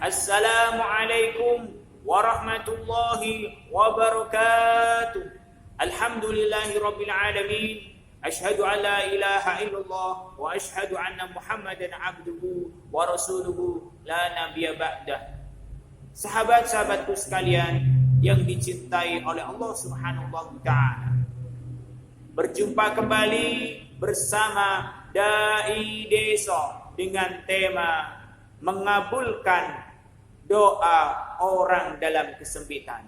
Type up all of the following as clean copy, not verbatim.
Assalamualaikum warahmatullahi wabarakatuh. Alhamdulillahi rabbil alamin. Asyhadu an la ilaha illallah wa asyhadu anna Muhammadan abduhu wa rasuluhu la nabiyya ba'dah. Sahabat-sahabatku sekalian yang dicintai oleh Allah Subhanahu wa taala. Berjumpa kembali bersama Dai Desa dengan tema mengabulkan doa orang dalam kesempitan.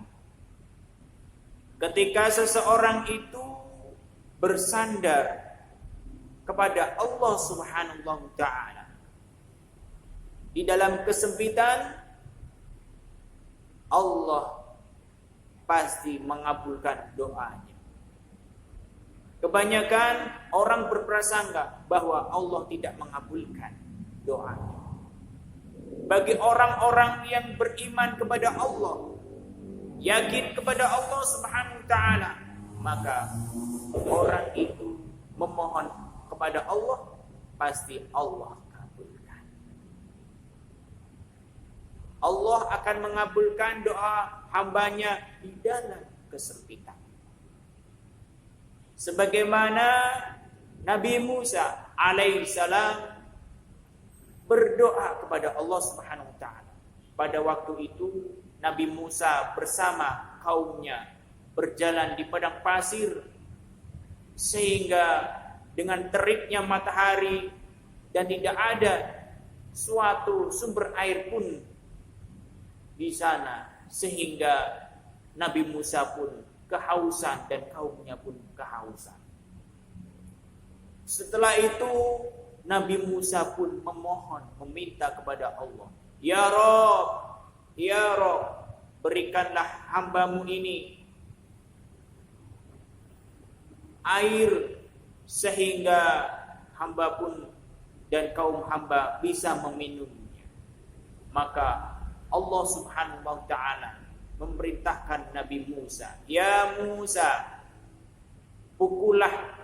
Ketika seseorang itu bersandar kepada Allah Subhanahu wa taala di dalam kesempitan, Allah pasti mengabulkan doanya. Kebanyakan orang berprasangka bahwa Allah tidak mengabulkan doanya. Bagi orang-orang yang beriman kepada Allah, yakin kepada Allah Subhanahu wa taala, maka orang itu memohon kepada Allah, pasti Allah kabulkan. Allah akan mengabulkan doa hambanya di dalam kesempitan. Sebagaimana Nabi Musa alaihissalam berdoa kepada Allah Subhanahu wa taala. Pada waktu itu Nabi Musa bersama kaumnya berjalan di padang pasir, sehingga dengan teriknya matahari dan tidak ada suatu sumber air pun di sana, sehingga Nabi Musa pun kehausan dan kaumnya pun kehausan. Setelah itu Nabi Musa pun memohon, meminta kepada Allah, Ya Rob, berikanlah hambamu ini air sehingga hamba pun dan kaum hamba bisa meminumnya. Maka Allah Subhanahu wa taala memerintahkan Nabi Musa, Ya Musa, pukullah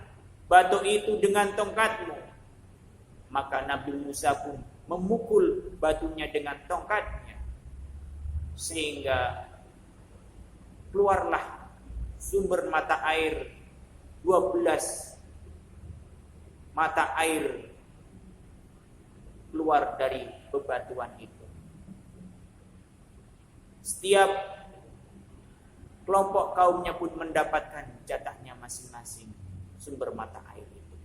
batu itu dengan tongkatmu. Maka Nabi Musa pun memukul batunya dengan tongkatnya, sehingga keluarlah sumber mata air, 12 mata air keluar dari bebatuan itu. Setiap kelompok kaumnya pun mendapatkan jatahnya masing-masing sumber mata air itu.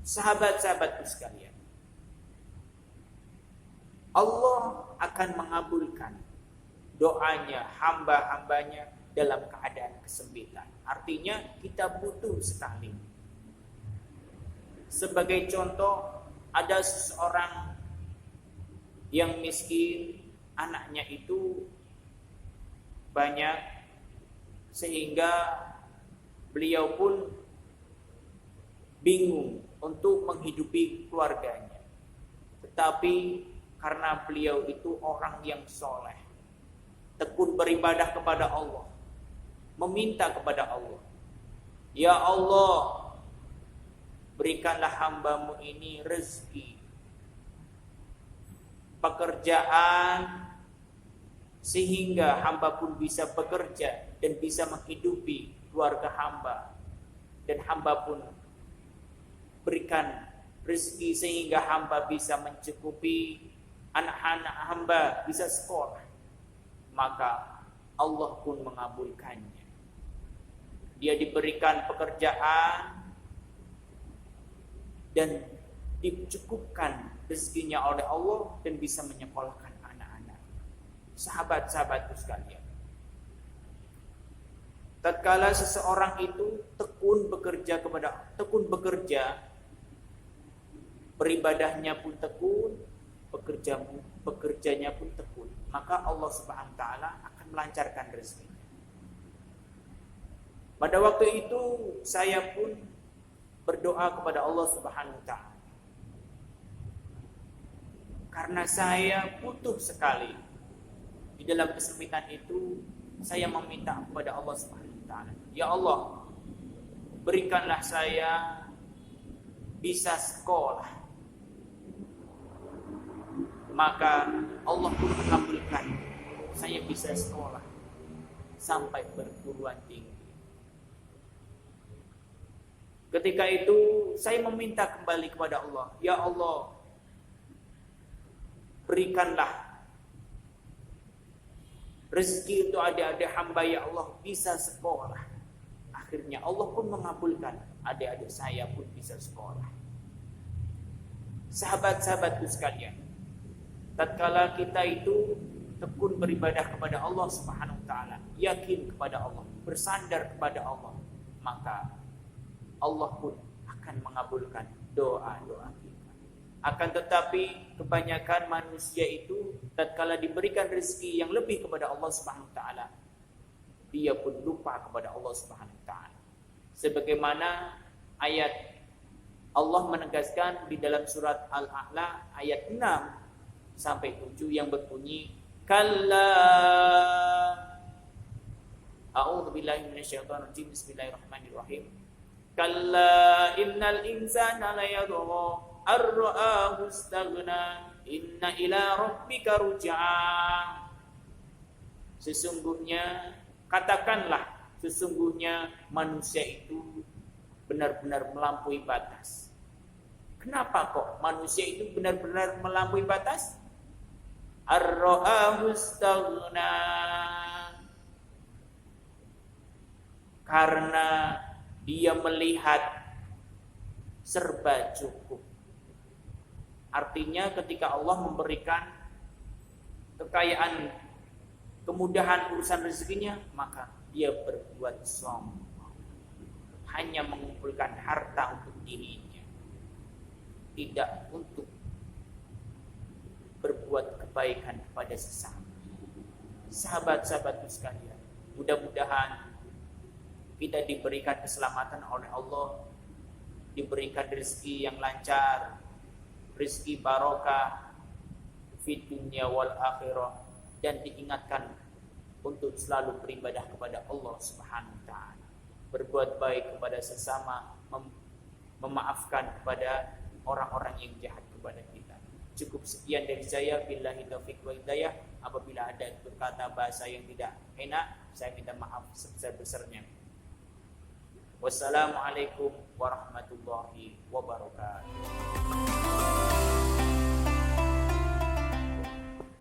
Sahabat-sahabatku sekalian, Allah akan mengabulkan doanya hamba-hambanya dalam keadaan kesempitan. Artinya kita butuh sekali. Sebagai contoh, ada seseorang yang miskin, anaknya itu banyak, sehingga beliau pun bingung untuk menghidupi keluarganya. Tetapi karena beliau itu orang yang soleh, tekun beribadah kepada Allah, meminta kepada Allah, Ya Allah, berikanlah hambamu ini rezeki, pekerjaan, sehingga hamba pun bisa bekerja dan bisa menghidupi keluarga hamba, dan hamba pun berikan rezeki sehingga hamba bisa mencukupi anak-anak hamba, bisa sekolah. Maka Allah pun mengabulkannya. Dia diberikan pekerjaan dan dicukupkan rezekinya oleh Allah dan bisa menyekolahkan anak-anak. Sahabat-sahabatku sekalian, tatkala seseorang itu tekun bekerja, beribadahnya pun tekun, bekerjanya pun tekun, maka Allah Subhanahu wa taala akan melancarkan rezekinya. Pada waktu itu saya pun berdoa kepada Allah Subhanahu wa taala, karena saya butuh sekali di dalam kesempitan itu. Saya meminta kepada Allah Subhanahu wa taala, Ya Allah, berikanlah saya bisa sekolah. maka Allah pun mengabulkan. Saya bisa sekolah sampai perguruan tinggi. Ketika itu saya meminta kembali kepada Allah, ya Allah, berikanlah rezeki untuk adik-adik hamba ya Allah bisa sekolah. Akhirnya Allah pun mengabulkan, adik-adik saya pun bisa sekolah. Sahabat-sahabatku sekalian, tatkala kita itu tekun beribadah kepada Allah Subhanahu wa taala, yakin kepada Allah, bersandar kepada Allah, maka Allah pun akan mengabulkan doa-doa kita. Akan tetapi kebanyakan manusia itu tatkala diberikan rezeki yang lebih kepada Allah Subhanahu wa taala, dia pun lupa kepada Allah Subhanahu wa taala. Sebagaimana ayat Allah menegaskan di dalam surat Al-A'la ayat 6 sampai 7 yang berbunyi, kalla a'udzubillahi minasyaitonir rajim, bismillahirrahmanirrahim, kalla innal insana layadgha ar-ra'ahu istaghna inna ila rabbika ruj'a. Sesungguhnya, katakanlah, sesungguhnya manusia itu benar-benar melampaui batas. Kenapa kok manusia itu benar-benar melampaui batas? Ar-ra'ahu istaghna, karena dia melihat serba cukup. Artinya ketika Allah memberikan kekayaan, kemudahan urusan rezekinya, maka dia berbuat sombong, hanya mengumpulkan harta untuk dirinya, tidak untuk berbuat kebaikan kepada sesama. Sahabat-sahabatku sekalian, mudah-mudahan kita diberikan keselamatan oleh Allah, diberikan rezeki yang lancar, rezeki barokah fid dunya wal akhirah, dan diingatkan untuk selalu beribadah kepada Allah Subhanahu wa taala, berbuat baik kepada sesama, memaafkan kepada orang-orang yang jahat kepada kita. Cukup sekian dari saya, billahi taufiq wa hidayah. Apabila ada berkata bahasa yang tidak enak, saya minta maaf sebesar-besarnya. Wassalamualaikum warahmatullahi wabarakatuh.